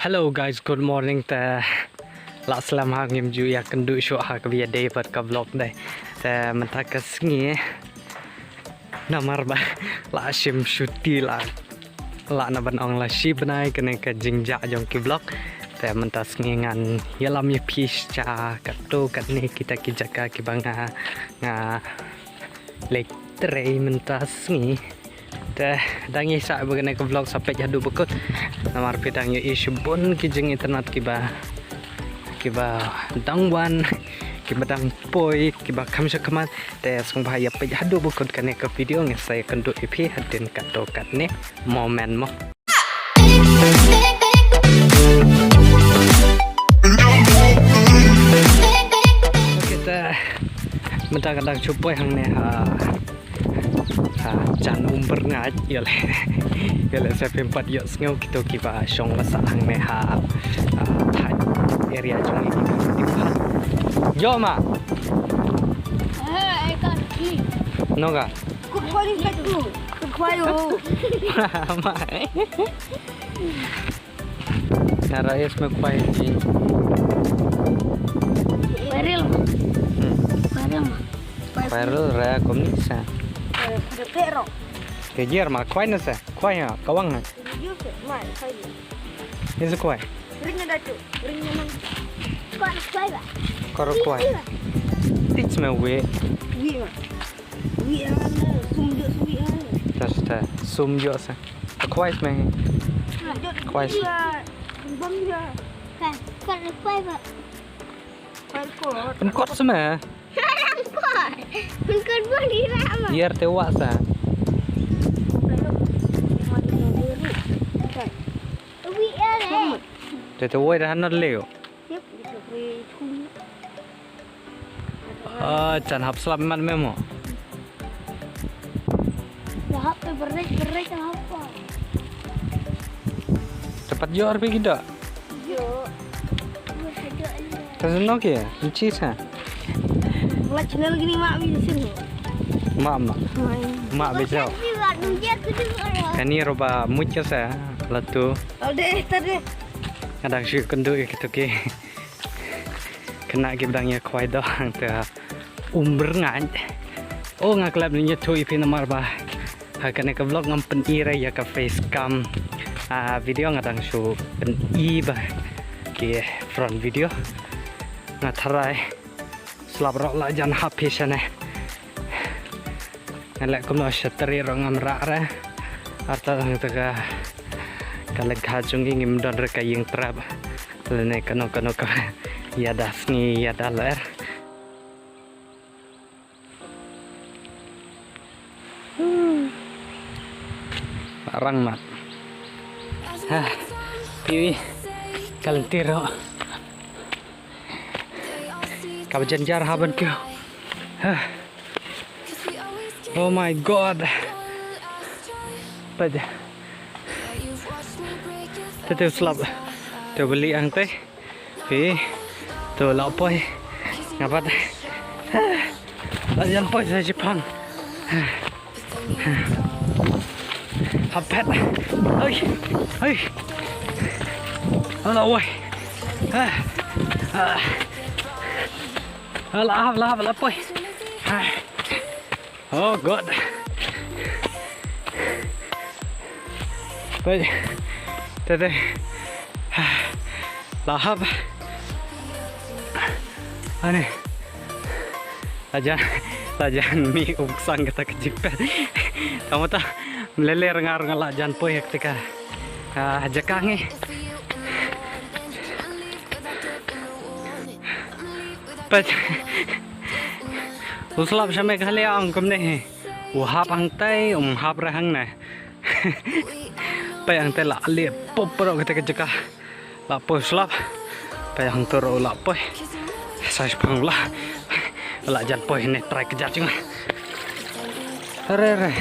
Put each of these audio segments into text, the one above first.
Hello guys, good morning. La salam hangim ju ya kendu show ha ka via day per ka vlog dai. Menta ka sngi namar ba la shim shuti la na ban ong la shi banai kene ka jingja jong ki vlog. Menta sngi ngan yalam ye pish cha ka to ka ne kita ki jaka ki banga nga lek trei menta sngi. Dangi sa bagana ke vlog sampai jadu bekut namar pedang yo isu bon kijeng internet kiba dangwan kiba dang poi kiba kamsa kamat te sung bahaya pe jadu bekut kane ke video nge saya kendu ipi hadin kato katne momen mo kita menta kadang cupoy hang ne jangan umber ngaj ya saya pempat yuk sengau kita kiba song lasa hang meha area jong ini tiba yo ma noga kukwai ma cara es me kuai ji viral ra kom ni sa cái gì mà khoai nữa sao khoai hả có băng hả cái gì khoai có rồi khoai tít mà về thật sum dọ sao khoai mà khoaiเป็นกดใช่ไหมมันเกินพวกนี้แล้วมั้ง biar tewa sa te woi dah not leo chan hap slap man memo cepat jor pergi dak tersenok ya kunci sa channel gini mak di sini mak besok kani roba mucha sa latu tadi kadang syuk kendu gitu ki kena ki bedangnya kwai doang te umber ngan oh ngaklap ninya tu ipi nomor ba kena ke vlog ngam pen ira ya ka face cam video ngadang syuk pen i ba ki front video ngatarai selap rok la jan happy sana ngelak kuno shateri rong amra ra arta ang taga kalag hajung ingim don reka yung trap lene kano ka yadas ni yadaler parang mat piwi kalentiro kabajanjar haban kyo oh my god pada tu slap tu beli ang teh tu lapoi ngapat lajan poi sa Jepang hapet ai halo woi lah poi oh god baik tete lahap aneh lajan mi uksang kata kejipet kamu tak melele rengar lajan poi ketika jakangi but uslap sampai kali ang kumne uhap ang tay hap rahang na payang tay la ali popro ketika jaka la po slap payang toro la po sai pang la la jan po ne try kejar cing re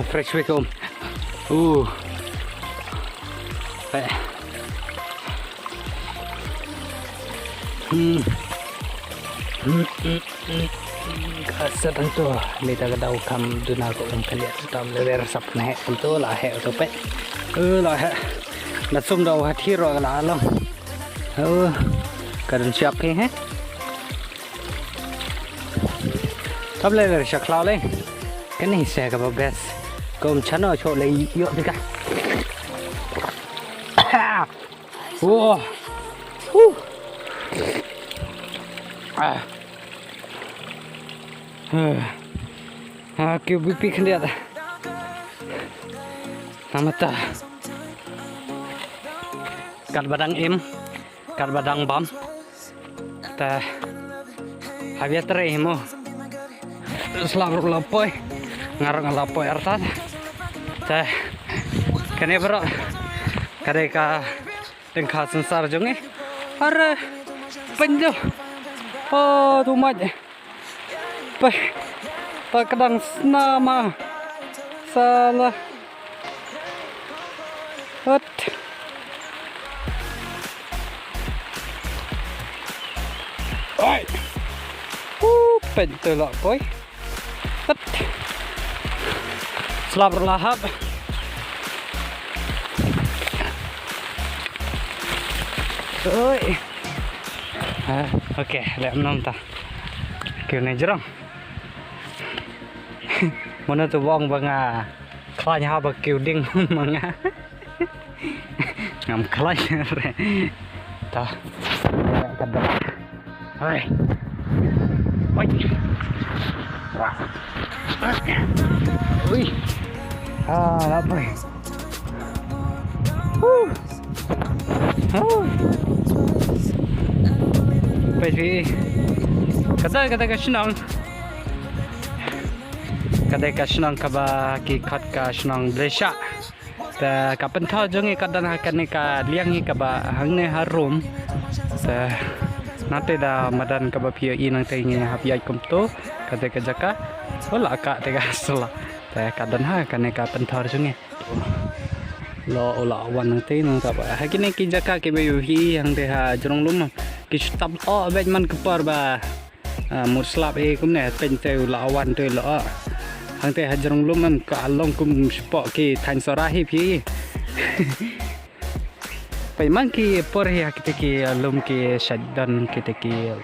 fresh week om Kasar tentu kita kedau kam duna ko ang kaliat tam lewer sap na tentu lah he to pe lah he na sum dau hati ro la long kadang siap he tab lewer sak lao le cái này xe cái best cùng chắn ở chỗ lấy dựa đi cả wow kêu pipi kan dia nama ta kat badang im kat badang bam ta habia tere mo selalu lapoi ngarang lapoi artat ta kene bro kare ka tengka sensar jonge are penjo oh tu maj pa kadang nama salah hot oi penjo lah boy hot selap berlahap oi oke lihat nonton kêu này jerong mana tu bong banga khai ha ba kêu ding manga ngam khai re ta kada hai oi ui lapar Baby, kata senang. Kata senang kaba ki kat ka senang Malaysia. Ta kapan tha jongi kadan hakan ni ka liang ni kaba hangne harum. Ta nanti dah madan kaba pia inang tengi hapiai kumto kata ka jaka. Ola ka tega sala. Ta kadan hakan ni ka penthar jongi. Lo ola wan nanti nang kaba. Hakini ki jaka ki bayuhi yang deha jorong lum. Kistab oh bej man kepar ba muslap kumne penteu lawan tu lo hang te hajarong lumam ka long kum spok ki than sorahi phi pai man ki por ya kita ki lum ki shaddan kita ki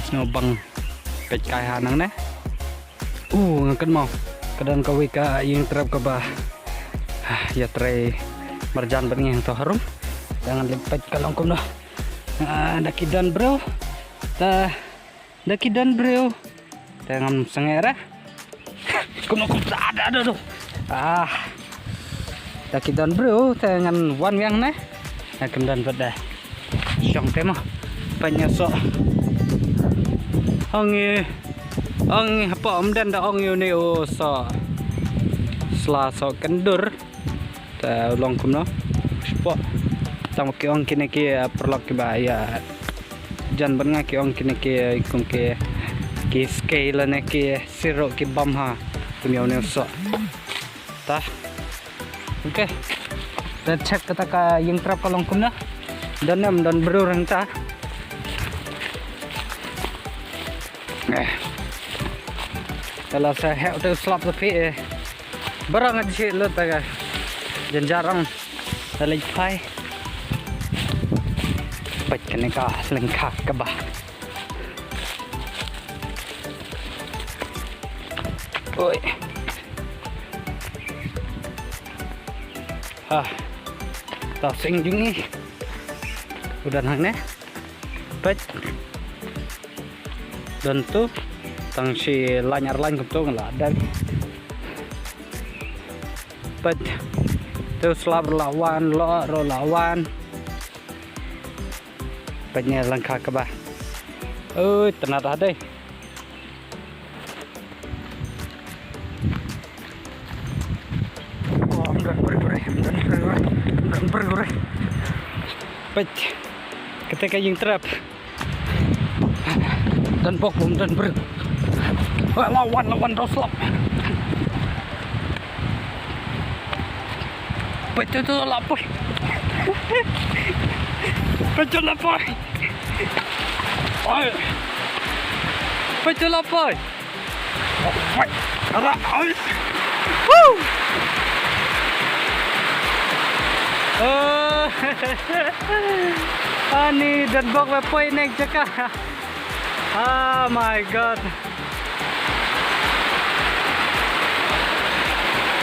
snow bang pej kai hanang ne ngakan mau kadan ka wika yung trap ka ba ya tre marjan berngi to harum jangan lipet kalong kum dah dakidan bro ta dakidan bro dengan sengera kuno ada tu dakidan bro dengan wan yang ne kendan pada syong tema penyesok ongi apa omdan da ongi ne o so selasa kendur ta long kumno spot tang ki ong kini ki perlok ki bahaya jan bernga ki ong kini ki ikum ki scale ne ki siro ki bam ha kumyo ne so ta oke dan cek kata ka yang trap kalong kumna dan nam dan berurang ta kalau saya hek tu slap tapi barang aja lo ta jan jarang lagi pai Baik kena ka lengkap ke bah. Oi. Tak sing jungi. Udah nang ne. Baik. Dan tu tang si lanyar lain keptung lah dan. Baik. Tu selap lawan lo lawan. Banyak langkah ke bah. Oi, tenat ada. Oh, bergurih. Baik. Ketika yang trap. Dan bom dan ber. Lawan roslap. Baik tu lapor. Betul lapor. Oi. Betul apa? Oi. Ara. Oi. Woo. Ani dan bok wepoy nek jaka. Oh my god.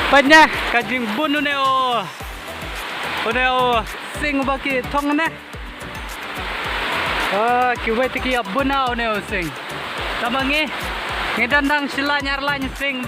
Banyak kajing bunu neo. Buneo sing baki thong ne. Kiwai tiki bunao neo sing. Tamangi ngedandang sila nyarlany sing.